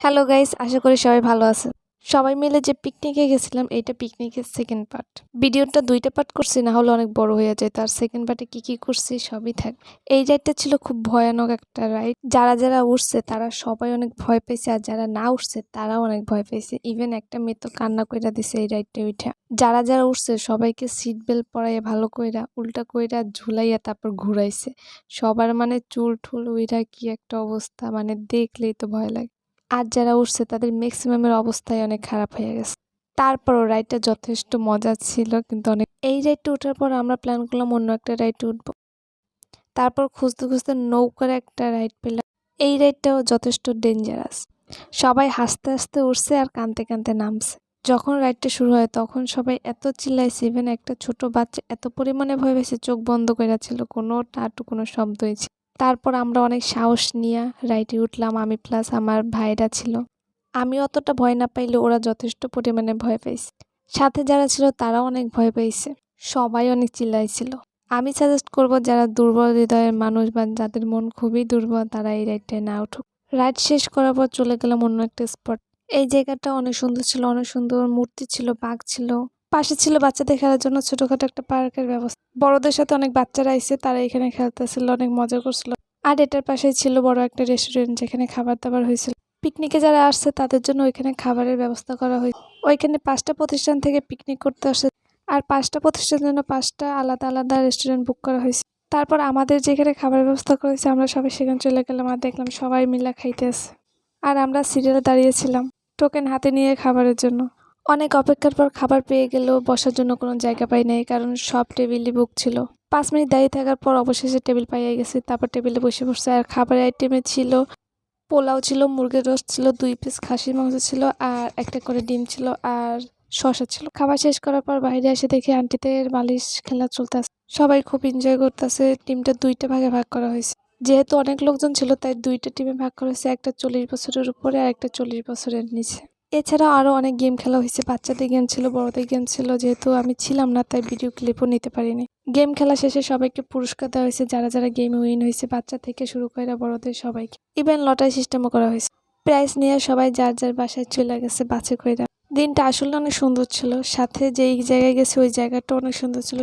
Hello guys, আশা করি সবাই ভালো আছেন। সবাই মিলে যে পিকনিকে গেছিলাম, এইটা পিকনিকের সেকেন্ড পার্ট। ভিডিওটা ২টা পার্ট করছি, না হলে অনেক বড় হয়ে যায়। তার সেকেন্ড পার্টে কি করছি সবই থাকবে। এই রাইডটা ছিল খুব ভয়ানক একটা রাইড। যারা উঠছে তারা সবাই অনেক ভয় পেয়েছে, আর যারা না উঠছে তারাও অনেক ভয় পেয়েছে। ইভেন একটা মেয়ে তো কান্না কইরা দিছে এই রাইডটা উঠা। যারা উঠছে সবাইকে সিট বেল্ট পরাইয়া ভালো কইরা উল্টা কইরা ঝুলাইয়া তারপর ঘুরাইছে। সবার মানে চুল ঠুল উইরা কি একটা অবস্থা, মানে দেখলেই তো ভয় লাগে। আর যারা উঠছে তাদের ম্যাক্সিমামের অবস্থাই অনেক খারাপ হয়ে গেছে। তারপরও রাইডটা যথেষ্ট মজা ছিল, কিন্তু অনেক এই রাইডটা ওঠার পর আমরা প্ল্যান করলাম অন্য একটা রাইডে উঠবো। তারপর খুঁজতে নৌকার একটা রাইড পেলাম। এই রাইডটাও যথেষ্ট ডেঞ্জারাস। সবাই হাসতে হাসতে উঠছে আর কাঁদতে কাঁদতে নামছে। যখন রাইডটা শুরু হয় তখন সবাই এত চিল্লাইছে, ইভেন একটা ছোট বাচ্চা এত পরিমাণে ভয় পেয়েছে, চোখ বন্ধ করে ছিল, কোনো শব্দই ছিল। তারপর আমরা অনেক সাহস নিয়ে রাইডে উঠলাম, আমি প্লাস আমার ভাইরা ছিল। আমি অতটা ভয় না পাইলে ওরা যথেষ্ট পরিমাণে ভয় পাইছে। সাথে যারা ছিল তারাও অনেক ভয় পাইছে। সবাই অনেক চিল্লাইছিল। আমি সাজেস্ট করব যারা দুর্বল হৃদয়ের মানুষ বা যাদের মন খুবই দুর্বল তারা এই রাইডটায় না উঠুক। রাইড শেষ করার পর চলে গেলাম অন্য একটা স্পট। এই জায়গাটা অনেক সুন্দর ছিল, অনেক সুন্দর মূর্তি ছিল, বাঘ ছিল। পাশে ছিল বাচ্চাদের খেলার জন্য ছোটখাটো একটা পার্কের ব্যবস্থা। বড়দের সাথে অনেক বাচ্চারা আইছে, তারা এখানে খেলতেছিল, অনেক মজা করছিল। আর এটার পাশেই ছিল বড় একটা রেস্টুরেন্ট, যেখানে খাবার দাবার হয়েছিল। পিকনিকে যারা আসছে তাদের জন্য ওইখানে খাবারের ব্যবস্থা করা হয়েছে। ওইখানে 5টা প্রতিষ্ঠান থেকে পিকনিক করতে আসে, আর 5টা প্রতিষ্ঠানের জন্য 5টা আলাদা আলাদা রেস্টুরেন্ট বুক করা হয়েছে। তারপর আমাদের যেখানে খাবারের ব্যবস্থা করা হয়েছে আমরা সবাই সেখানে চলে গেলাম, আর দেখলাম সবাই মিলে খাইতেছে। আর আমরা সিরিয়ালে দাঁড়িয়েছিলাম টোকেন হাতে নিয়ে খাবারের জন্য। অনেক অপেক্ষার পর খাবার পেয়ে গেলেও বসার জন্য কোনো জায়গা পাই নাই, কারণ সব টেবিলই বুক ছিল। 5 মিনিট দাঁড়িয়ে থাকার পর অবশেষে টেবিল পাইয়া গেছে। তারপর টেবিলে বসে পড়ছে, আর খাবারের আইটেমে ছিল পোলাও ছিল, মুরগির রোস্ট ছিল, 2 পিস খাসির মাংস ছিল, আর একটা করে ডিম ছিল, আর শসা ছিল। খাবার শেষ করার পর বাইরে এসে দেখি আন্টিদের বালিশ খেলা চলতেছে। সবাই খুব এনজয় করতেছে। টিমটা 2টা ভাগে ভাগ করা হয়েছে। যেহেতু অনেক লোকজন ছিল তাই 2টা টিমে ভাগ করা হয়েছে, একটা 40 বছরের উপরে আর একটা 40 বছরের নিচে। এছাড়াও আরও অনেক গেম খেলা হয়েছে, বাচ্চাদের গেম ছিল, বড়দের গেম ছিল। যেহেতু আমি ছিলাম না তাই ভিডিও ক্লিপও নিতে পারিনি। গেম খেলা শেষে সবাইকে পুরস্কার দেওয়া হয়েছে, যারা গেমে উইন হয়েছে, বাচ্চা থেকে শুরু করে বড়দের সবাইকে। ইভেন লটারি সিস্টেমও করা হয়েছে। প্রাইজ নিয়ে সবাই যার বাসায় চলে গেছে বাছাই করে। দিনটা আসলে অনেক সুন্দর ছিল। সাথে যেই জায়গায় গেছে ওই জায়গাটা অনেক সুন্দর ছিল।